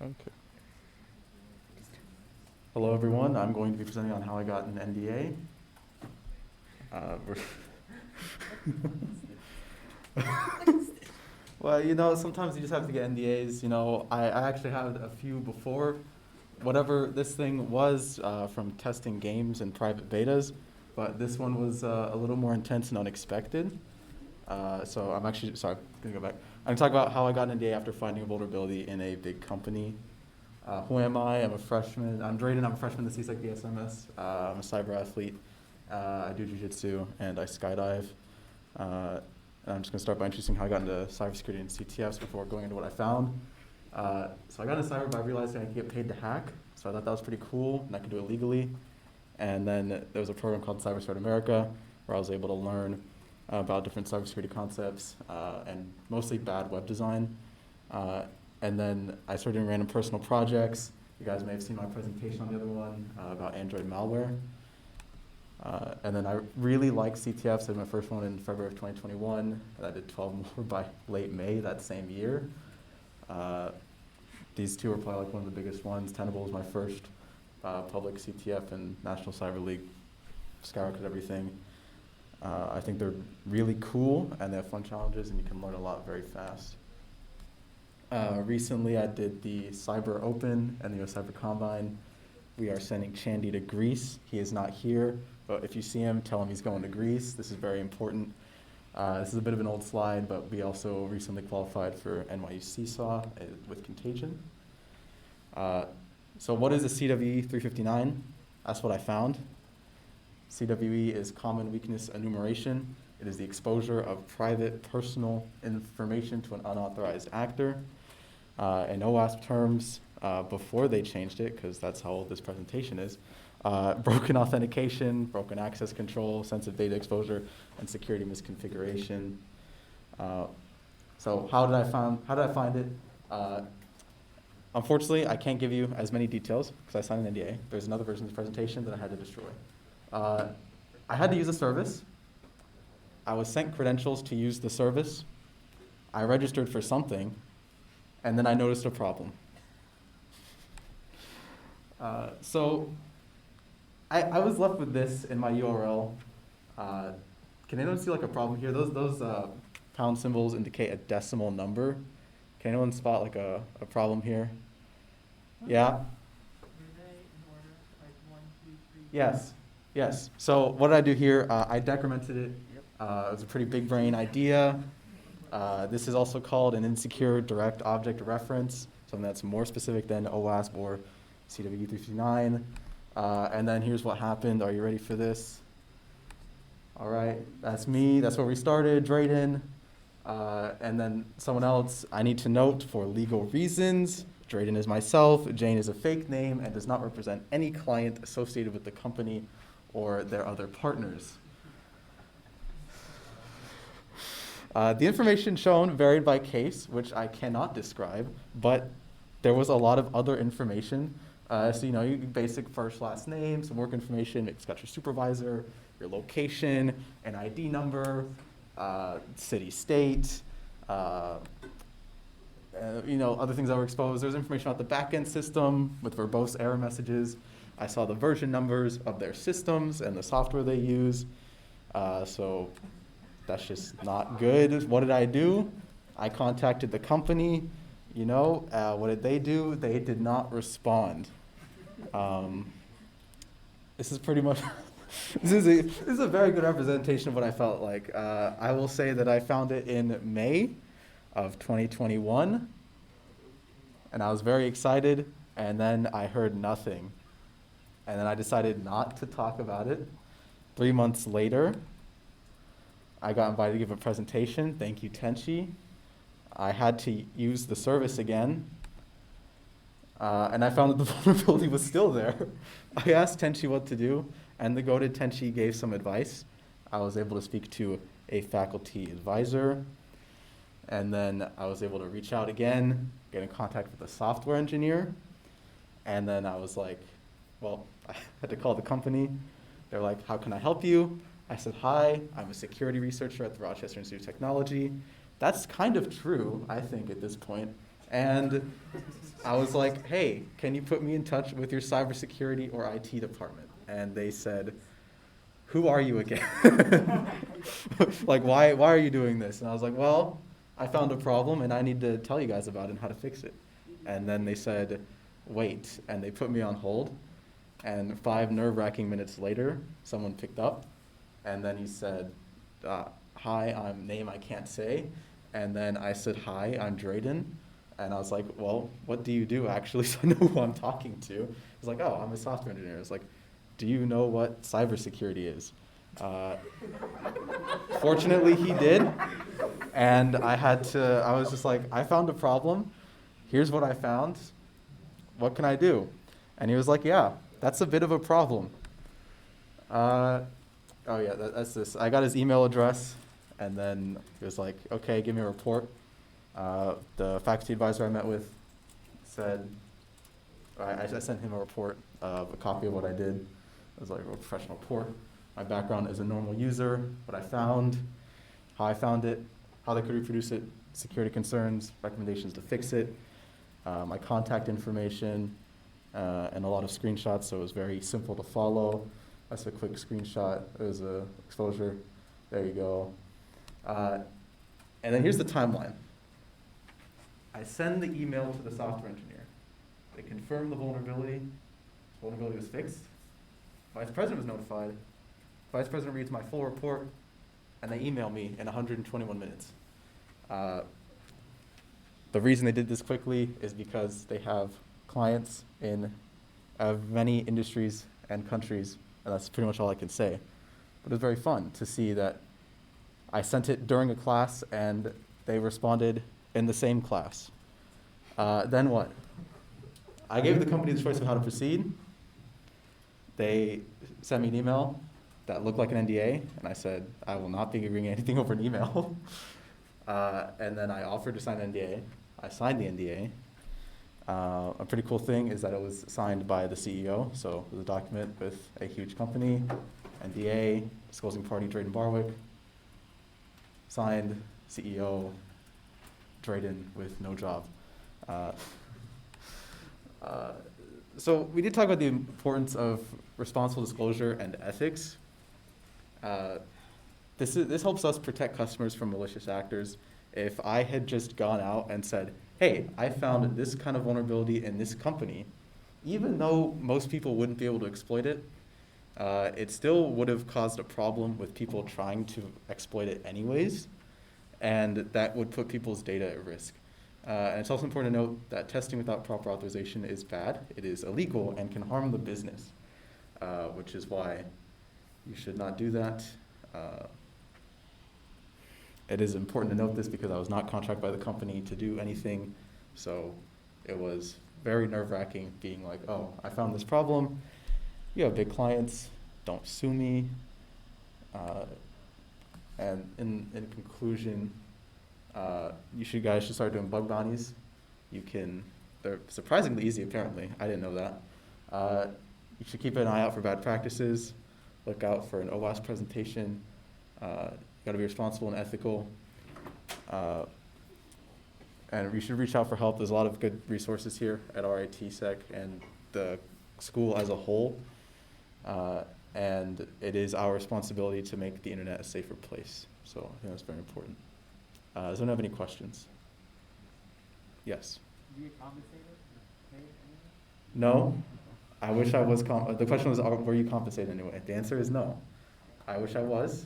Okay. Hello, everyone. I'm going to be presenting on how I got an NDA. Well, sometimes you just have to get NDAs. I actually had a few before. Whatever this thing was from testing games and private betas, but this one was a little more intense and unexpected. So I'm actually, sorry, I'm gonna go back. I'm gonna talk about how I got an NDA after finding a vulnerability in a big company. Who am I? I'm a freshman. I'm Draden. I'm a freshman at CSEC DSMS. I'm a cyber athlete. I do jiu-jitsu and I skydive. And I'm just going to start by introducing how I got into cybersecurity and CTFs before going into what I found. So I got into cyber by realizing I could get paid to hack. So I thought that was pretty cool, and I could do it legally. And then there was a program called Cyber America where I was able to learn about different cybersecurity concepts and mostly bad web design. And then I started doing random personal projects. You guys may have seen my presentation on the other one about Android malware. And then I really liked CTFs. I did my first one in February of 2021, and I did 12 more by late May that same year. These two are probably like one of the biggest ones. Tenable was my first public CTF, and National Cyber League skyrocketed everything. I think they're really cool, and they have fun challenges, and you can learn a lot very fast. Recently, I did the Cyber Open and the US Cyber Combine. We are sending Chandy to Greece. He is not here, but if you see him, tell him he's going to Greece. This is very important. This is a bit of an old slide, but we also recently qualified for NYU Seesaw with Contagion. So what is a CWE 359? That's what I found. CWE is Common Weakness Enumeration. It is the exposure of private personal information to an unauthorized actor. In OWASP terms, before they changed it, because that's how old this presentation is, broken authentication, broken access control, sensitive data exposure, and security misconfiguration. So how did I find it? Unfortunately, I can't give you as many details because I signed an NDA. There's another version of the presentation that I had to destroy. I had to use a service. I was sent credentials to use the service. I registered for something, and then I noticed a problem. So I was left with this in my URL. Can anyone see like a problem here? Those pound symbols indicate a decimal number. Can anyone spot like a problem here? Yeah? Yes. So what did I do here? I decremented it. It was a pretty big brain idea. This is also called an insecure direct object reference, something that's more specific than OWASP or CWE 359. And then here's what happened. Are you ready for this? All right, that's me. That's where we started, Draden. And then someone else, I need to note for legal reasons, Draden is myself, Jane is a fake name and does not represent any client associated with the company or their other partners. The information shown varied by case, which I cannot describe, but there was a lot of other information. So, you basic first, last name, some work information, it's got your supervisor, your location, an ID number, city, state, other things that were exposed. There was information about the backend system with verbose error messages. I saw the version numbers of their systems and the software they use. So that's just not good. What did I do? I contacted the company. What did they do? They did not respond. This is pretty much, this is a very good representation of what I felt like. I will say that I found it in May of 2021, and I was very excited, and then I heard nothing. And then I decided not to talk about it. 3 months later, I got invited to give a presentation. Thank you, Tenchi. I had to use the service again, and I found that the vulnerability was still there. I asked Tenchi what to do, and the goated Tenchi gave some advice. I was able to speak to a faculty advisor, and then I was able to reach out again, get in contact with a software engineer, and then I was like, well, I had to call the company. They're like, how can I help you? I said, hi, I'm a security researcher at the Rochester Institute of Technology. That's kind of true, I think, at this point. And I was like, hey, can you put me in touch with your cybersecurity or IT department? And they said, who are you again? Like, why are you doing this? And I was like, well, I found a problem and I need to tell you guys about it and how to fix it. And then they said, wait, and they put me on hold. And 5 nerve-wracking minutes later, someone picked up, and then he said, hi, I'm name I can't say. And then I said, hi, I'm Draden. And I was like, well, what do you do actually, so I know who I'm talking to? He's like, oh, I'm a software engineer. I was like, do you know what cybersecurity is? Fortunately, he did. And I was just like, I found a problem. Here's what I found. What can I do? And he was like, yeah, that's a bit of a problem. Oh yeah, that's this. I got his email address, and then he was like, okay, give me a report. The faculty advisor I met with said, I sent him a report of a copy of what I did. It was like a professional report. My background as a normal user, what I found, how I found it, how they could reproduce it, security concerns, recommendations to fix it, my contact information, and a lot of screenshots, so it was very simple to follow. That's a quick screenshot. There's a exposure. There you go. And then here's the timeline. I send the email to the software engineer. They confirm the vulnerability. Vulnerability was fixed. Vice president was notified. Vice president reads my full report, and they email me in 121 minutes. The reason they did this quickly is because they have clients in many industries and countries, and that's pretty much all I can say. But it was very fun to see that I sent it during a class, and they responded in the same class. Then what? I gave the company the choice of how to proceed. They sent me an email that looked like an NDA, and I said, I will not be agreeing anything over an email. And then I offered to sign an NDA. I signed the NDA. A pretty cool thing is that it was signed by the CEO, so it was a document with a huge company, NDA, disclosing party Draden Barwick, signed CEO Draden with no job. So we did talk about the importance of responsible disclosure and ethics. This helps us protect customers from malicious actors. If I had just gone out and said, hey, I found this kind of vulnerability in this company, even though most people wouldn't be able to exploit it, it still would have caused a problem with people trying to exploit it anyways, and that would put people's data at risk. And it's also important to note that testing without proper authorization is bad. It is illegal and can harm the business, which is why you should not do that. It is important to note this because I was not contracted by the company to do anything, so it was very nerve-wracking being like, oh, I found this problem. You have big clients, don't sue me. And in conclusion, you guys should start doing bug bounties. They're surprisingly easy apparently, I didn't know that. You should keep an eye out for bad practices, look out for an OWASP presentation. You gotta be responsible and ethical. And you should reach out for help. There's a lot of good resources here at RITSec and the school as a whole. And it is our responsibility to make the internet a safer place. So I think that's very important. Does anyone have any questions? Yes? Do you get compensated? No. I wish I was. The question was, were you compensated anyway? The answer is no. I wish I was.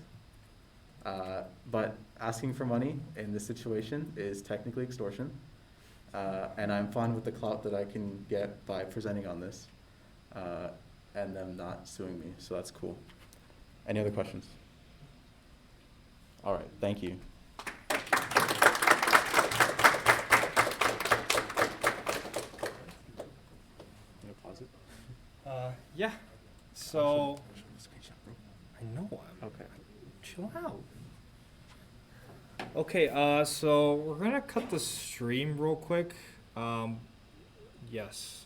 But asking for money in this situation is technically extortion. And I'm fine with the clout that I can get by presenting on this and them not suing me. So that's cool. Any other questions? All right. Thank you. Yeah. So I know. Okay. Chill out. Okay. So we're gonna cut the stream real quick. Yes.